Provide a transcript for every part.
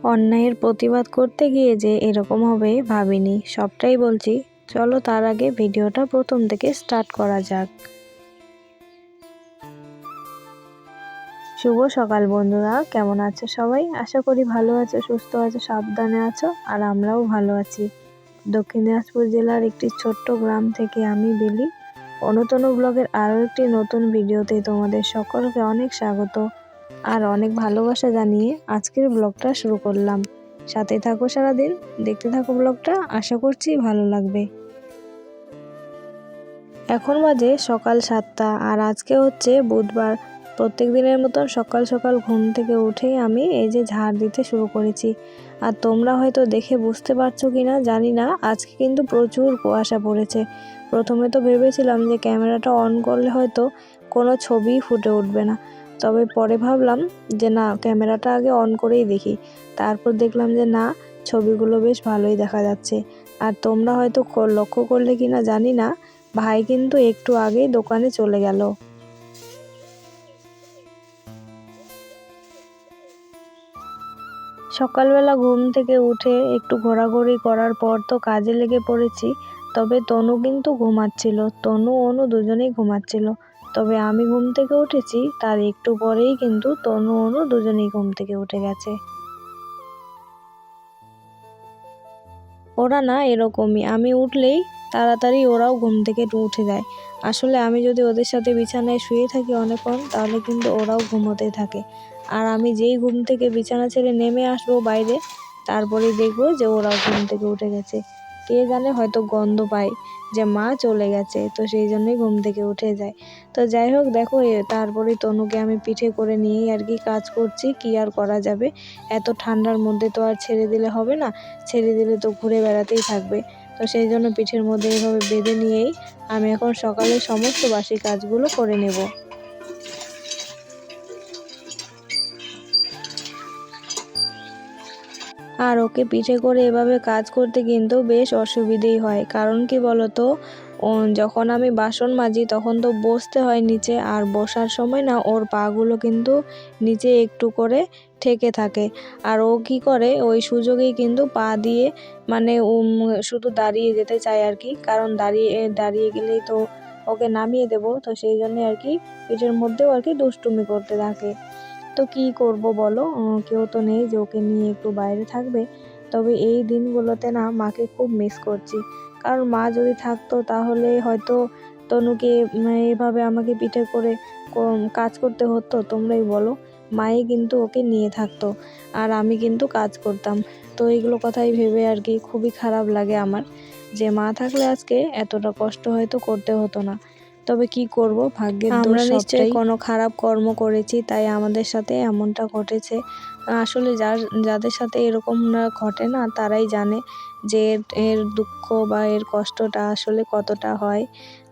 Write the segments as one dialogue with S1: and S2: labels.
S1: অন্যায়ের প্রতিবাদ করতে গিয়ে যে এরকম হবে ভাবিনি। সবটাই বলছি, চলো তার আগে ভিডিওটা প্রথম থেকে স্টার্ট করা যাক। শুভ সকাল বন্ধুরা, কেমন আছো সবাই? আশা করি ভালো আছো, সুস্থ আছো, সাবধানে আছো, আর আমরাও ভালো আছি। দক্ষিণ দিনাজপুর জেলার একটি ছোট্ট গ্রাম থেকে আমি বেলি। অনুতনু ব্লগের আরও একটি নতুন ভিডিওতে তোমাদের সকলকে অনেক স্বাগত আর অনেক ভালোবাসা জানিয়ে আজকের ব্লগটা শুরু করলাম। সাথে থাকো সারাদিন, দেখতে থাকো ব্লগটা, আশা করছি ভালো লাগবে। এখন বাজে সকাল 7টা আর আজকে হচ্ছে বুধবার। প্রত্যেক দিনের মতন সকাল সকাল ঘুম থেকে উঠেই আমি এই যে ঝাড় দিতে শুরু করেছি। আর তোমরা হয়তো দেখে বুঝতে পারছো কিনা জানি না, আজকে কিন্তু প্রচুর কুয়াশা পড়েছে। প্রথমে তো ভেবেছিলাম যে ক্যামেরাটা অন করলে হয়তো কোনো ছবি ফুটে উঠবে না, তবে পরে ভাবলাম যে না, ক্যামেরাটা আগে অন করেই দেখি। তারপর দেখলাম যে না, ছবিগুলো বেশ ভালোই দেখা যাচ্ছে। আর তোমরা হয়তো লক্ষ্য করলে কিনা জানি না, ভাই কিন্তু একটু আগেই দোকানে চলে গেল। সকালবেলা ঘুম থেকে উঠে একটু ঘোরাঘুরি করার পর তো কাজে লেগে পড়েছি। তবে তনু কিন্তু ঘুমাচ্ছিল, তনু অনু দুজনেই ঘুমাচ্ছিল। তবে আমি ঘুম থেকে উঠেছি তার একটু পরেই কিন্তু তনু অনু দুজনেই ঘুম থেকে উঠে গেছে। ওরা না এরকমই, আমি উঠলেই তাড়াতাড়ি ওরাও ঘুম থেকে উঠে যায়। আসলে আমি যদি ওদের সাথে বিছানায় শুয়ে থাকি অনেকক্ষণ, তাহলে কিন্তু ওরাও ঘুমোতে থাকে। আর আমি যেই ঘুম থেকে বিছানা ছেড়ে নেমে আসবো বাইরে, তারপরেই দেখবো যে ওরাও ঘুম থেকে উঠে গেছে। কে জানে, হয়তো গন্ধ পায় যে মা চলে গেছে, তো সেই জন্যই ঘুম থেকে উঠে যায়। তো যাই হোক, দেখো তারপরে তনুকে আমি পিঠে করে নিয়েই আর কি কাজ করছি। কি আর করা যাবে, এত ঠান্ডার মধ্যে তো আর ছেড়ে দিলে হবে না, ছেড়ে দিলে তো ঘুরে বেড়াতেই থাকবে। তো সেই জন্য পিঠের মধ্যে এইভাবে বেঁধে নিয়েই আমি এখন সকালে সমস্ত বাসি কাজগুলো করে নেব। আর ওকে পিঠে করে এভাবে কাজ করতে কিন্তু বেশ অসুবিধেই হয়। কারণ কি বলতো, যখন আমি বাসন মাজি তখন তো বসতে হয় নিচে, আর বসার সময় না ওর পাগুলো কিন্তু নিচে একটু করে ঠেকে থাকে। আর ও কি করে, ওই সুযোগেই কিন্তু পা দিয়ে মানে শুধু দাঁড়িয়ে যেতে চায় আর কি। কারণ দাঁড়িয়ে দাঁড়িয়ে গেলেই তো ওকে নামিয়ে দেবো, তো সেই জন্যই আর কি পিঠের মধ্যেও আর কি দুষ্টুমি করতে থাকে। তো কি করব বলো, কেউ তো নেই যে ওকে নিয়ে একটু বাইরে থাকবে। তবে এই দিনগুলোতে না মাকে খুব মিস করছি। কারণ মা যদি থাকতো তাহলে হয়তো তনুকে এভাবে আমাকে পিঠে করে কাজ করতে হতো, তোমরাই বলো। মাই কিন্তু ওকে নিয়ে থাকতো আর আমি কিন্তু কাজ করতাম। তো এইগুলো কথাই ভেবে আর কি খুবই খারাপ লাগে আমার, যে মা থাকলে আজকে এতটা কষ্ট হয়তো করতে হতো না। তবে কি করব, ভাগ্যের দোষ। আমরা নিশ্চয়ই কোনো খারাপ কর্ম করেছি, তাই আমাদের সাথে এমনটা ঘটেছে। আসলে যাদের সাথে এরকম ঘটে না, তারাই জানে যে এর দুঃখ বা এর কষ্টটা আসলে কতটা হয়।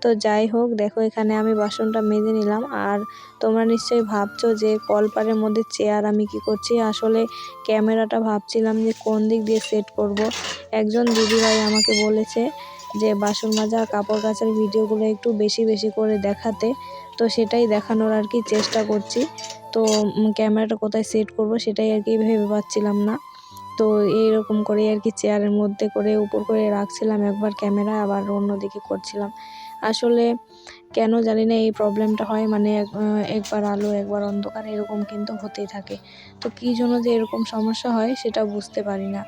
S1: তো যাই হোক, দেখো এখানে আমি বাসনটা মেজে নিলাম। আর তোমরা নিশ্চয়ই ভাবছো যে কলপারের মধ্যে চেয়ার আমি কি করছি। আসলে ক্যামেরাটা ভাবছিলাম যে কোন দিক দিয়ে সেট করব। একজন দিদিভাই আমাকে বলেছে যে বাসন মাজা কাপড় কাচার ভিডিওগুলো একটু বেশি বেশি করে দেখাতে, তো সেটাই দেখানোর আর কি চেষ্টা করছি। তো ক্যামেরাটা কোথায় সেট করব সেটাই আর কি ভেবে পাচ্ছিলাম না। তো এইরকম করে আর কি চেয়ারের মধ্যে করে উপর করে রাখছিলাম একবার ক্যামেরা, আবার অন্যদিকে করছিলাম। আসলে কেন জানি না এই প্রবলেমটা হয়, মানে একবার আলো একবার অন্ধকার এরকম কিন্তু হতেই থাকে। তো কী জন্য যে এরকম সমস্যা হয় সেটা বুঝতে পারি না।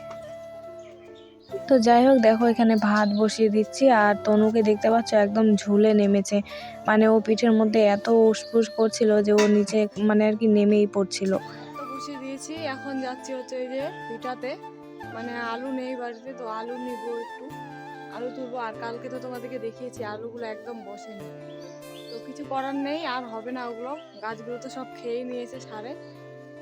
S1: তো যাই হোক, দেখো এখানে ভাত বসিয়ে দিচ্ছি। আর তনুকে দেখতে পাচ্ছ একদম ঝুলে নেমেছে, মানে ও পিঠের মধ্যে এত উসপুস করছিল যে ও নিচে মানে আর কি নেমেই পড়ছিল।
S2: তো বসিয়ে দিয়েছি, এখন যাচ্ছি হচ্ছে এই যে পিঠাতে। মানে আলু নেই বাড়িতে, তো আলু নিব, একটু আলু তুলবো। আর কালকে তো তোমাদেরকে দেখিয়েছি আলুগুলো একদম বসেনি, তো কিছু করার নেই, আর হবে না ওগুলো। গাছগুলো তো সব খেয়ে নিয়েছে সারে,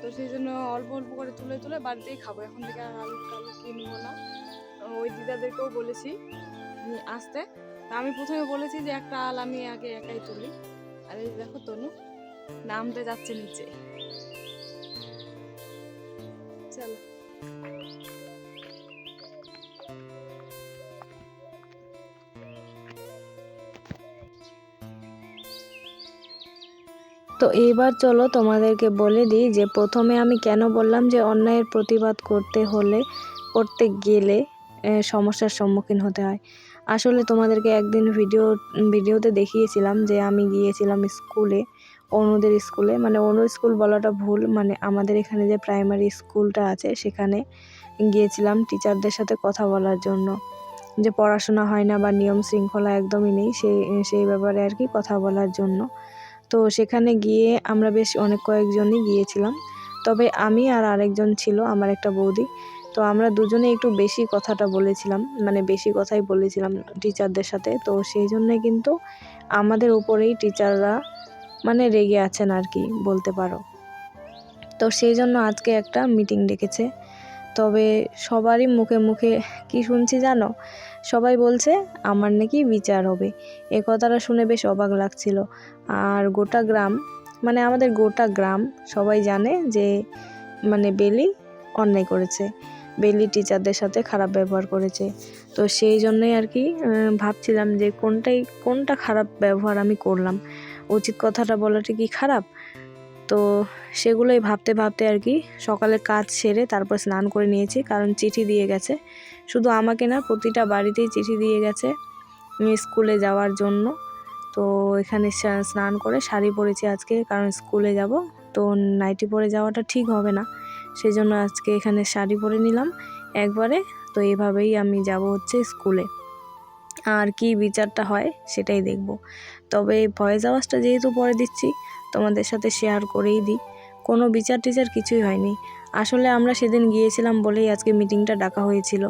S2: তো সেই জন্য অল্প অল্প করে তুলে তুলে বাড়িতেই খাবো। এখন থেকে আর আলু টালু কিনবো না। ওই দিদাদেরকেও বলেছি আসতে। তা আমি প্রথমে বলেছি যে একটা আল আমি আগে একাই তুলি। আর এই দেখো তনু নামতে যাচ্ছে নিচে, চলো।
S1: তো এইবার চলো তোমাদেরকে বলে দিই যে প্রথমে আমি কেন বললাম যে অন্যায়ের প্রতিবাদ করতে গেলে সমস্যার সম্মুখীন হতে হয়। আসলে তোমাদেরকে একদিন ভিডিওতে দেখিয়েছিলাম যে আমি গিয়েছিলাম স্কুলে, অনুদের স্কুলে, মানে অনু স্কুল বলাটা ভুল, মানে আমাদের এখানে যে প্রাইমারি স্কুলটা আছে সেখানে গিয়েছিলাম টিচারদের সাথে কথা বলার জন্য, যে পড়াশোনা হয় না বা নিয়ম শৃঙ্খলা একদমই নেই সেই ব্যাপারে আর কি কথা বলার জন্য। তো সেখানে গিয়ে আমরা বেশ কয়েকজনই গিয়েছিলাম, তবে আমি আর আরেকজন ছিল আমার একটা বৌদি। তো আমরা দুজনে একটু বেশি কথাটা বলেছিলাম, মানে বেশি কথাই বলেছিলাম টিচারদের সাথে। তো সেই জন্যে কিন্তু আমাদের উপরেই টিচাররা মানে রেগে আছেন আর কি বলতে পারো। তো সেই জন্য আজকে একটা মিটিং ডেকেছে। তবে সবারই মুখে মুখে কি শুনছি জানো, সবাই বলছে আমার নাকি বিচার হবে। এ কথাটা শুনে বেশ অবাক লাগছিল। আর গোটা গ্রাম, মানে আমাদের গোটা গ্রাম সবাই জানে যে মানে বেলি অন্যায় করেছে, বেলি টিচারদের সাথে খারাপ ব্যবহার করেছে। তো সেই জন্যই আর কি ভাবছিলাম যে কোনটা খারাপ ব্যবহার আমি করলাম, উচিত কথাটা বলাটা কি খারাপ। তো সেগুলোই ভাবতে ভাবতে আর কি সকালে কাজ সেরে তারপর স্নান করে নিয়েছি, কারণ চিঠি দিয়ে গেছে, শুধু আমাকে না প্রতিটা বাড়িতেই চিঠি দিয়ে গেছে স্কুলে যাওয়ার জন্য। তো এখানে স্নান করে শাড়ি পরেছি আজকে, কারণ স্কুলে যাব, তো নাইটি পরে যাওয়াটা ঠিক হবে না, সেই জন্য আজকে এখানে শাড়ি পরে নিলাম একবারে। তো এভাবেই আমি যাব হচ্ছে স্কুলে, আর কি বিচারটা হয় সেটাই দেখব। তবে ভয়েস আওয়াজটা যেহেতু পরে দিচ্ছি তোমাদের সাথে শেয়ার করেই দিই, কোনো বিচার টিচার কিছুই হয়নি। আসলে আমরা সেদিন গিয়েছিলাম বলেই আজকে মিটিংটা ডাকা হয়েছিল,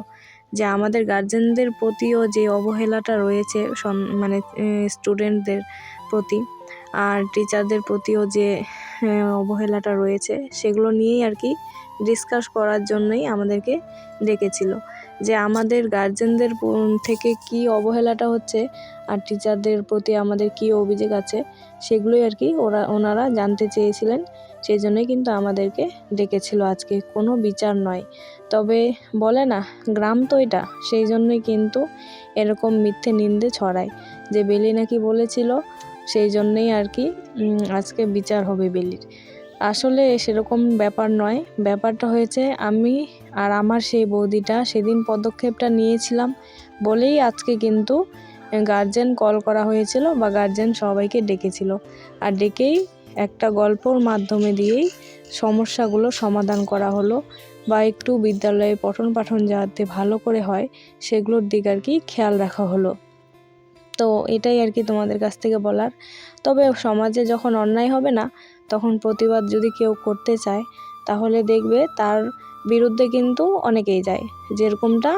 S1: যে আমাদের গার্জেনদের প্রতিও যে অবহেলাটা রয়েছে মানে স্টুডেন্টদের প্রতি আর টিচারদের প্রতিও যে অবহেলাটা রয়েছে, সেগুলো নিয়েই আর কি ডিসকাস করার জন্যই আমাদেরকে ডেকেছিল, যে আমাদের গার্জেনদের থেকে কি অবহেলাটা হচ্ছে আর টিচারদের প্রতি আমাদের কি অভিযোগ আছে, সেগুলোই আর কি ওনারা জানতে চেয়েছিলেন। সেই জন্যই কিন্তু আমাদেরকে ডেকেছিল আজকে, কোনো বিচার নয়। তবে বলে না গ্রাম তো এটা, সেই জন্যই কিন্তু এরকম মিথ্যে নিন্দে ছড়ায় যে বেলি নাকি বলেছিল, সেই জন্যই আর কি আজকে বিচার হবে বেলির। আসলে সেরকম ব্যাপার নয়, ব্যাপারটা হয়েছে আমি আর আমার সেই বৌদিটা সেদিন পদক্ষেপটা নিয়েছিলাম বলেই আজকে কিন্তু গার্জেন কল করা হয়েছিল বা গার্জেন সবাইকে ডেকেছিল, আর ডেকেই একটা গল্পর মাধ্যমে দিয়েই সমস্যাগুলো সমাধান করা হলো, বা একটু বিদ্যালয়ে পঠন পাঠন যাতে ভালো করে হয় সেগুলোর দিক আর কি খেয়াল রাখা হলো। তো এটাই আর কি তোমাদের কাছ থেকে বলার। তবে সমাজে যখন অন্যায় হবে না, তখন প্রতিবাদ যদি কেউ করতে চায় তাহলে দেখবে তার বিরুদ্ধে কিন্তু অনেকেই যায়, যেরকমটা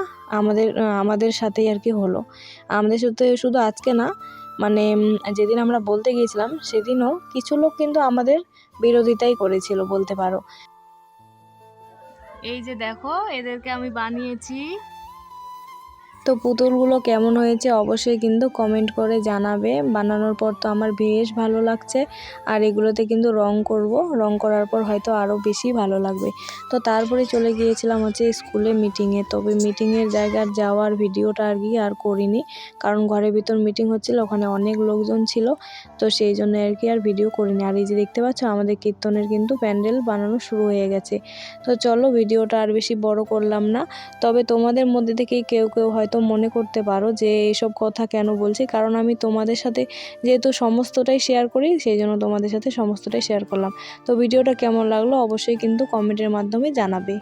S1: আমাদের সাথেই আর কি হলো। আমাদের সাথে শুধু আজকে না, মানে যেদিন আমরা বলতে গিয়েছিলাম সেদিনও কিছু লোক কিন্তু আমাদের বিরোধিতাই করেছিল বলতে পারো। এই যে দেখো এদেরকে আমি বানিয়েছি। তো পুতুলগুলো কেমন হয়েছে অবশ্যই কিন্তু কমেন্ট করে জানাবে। বানানোর পর তো আমার বেশ ভালো লাগছে, আর এগুলোতে কিন্তু রং করব, রং করার পর হয়তো আরও বেশি ভালো লাগবে। তো তারপরে চলে গিয়েছিলাম হচ্ছে স্কুলে মিটিংয়ে। তবে মিটিংয়ের জায়গার যাওয়ার ভিডিওটা আর কি আর করিনি, কারণ ঘরের ভিতর মিটিং হচ্ছিল, ওখানে অনেক লোকজন ছিল, তো সেই জন্য আর কি আর ভিডিও করিনি। আর এই যে দেখতে পাচ্ছ আমাদের কীর্তনের কিন্তু প্যান্ডেল বানানো শুরু হয়ে গেছে। তো চলো ভিডিওটা আর বেশি বড় করলাম না। তবে তোমাদের মধ্যে থেকেই কেউ কেউ হয়তো মনে করতে পারো যে এসব কথা কেন বলছি, কারণ আমি তোমাদের সাথে যেহেতু সমস্তটাই শেয়ার করি, সেই জন্য তোমাদের সাথে সমস্তটাই শেয়ার করলাম। তো ভিডিওটা কেমন লাগলো অবশ্যই কিন্তু কমেন্টের মাধ্যমে জানাবে।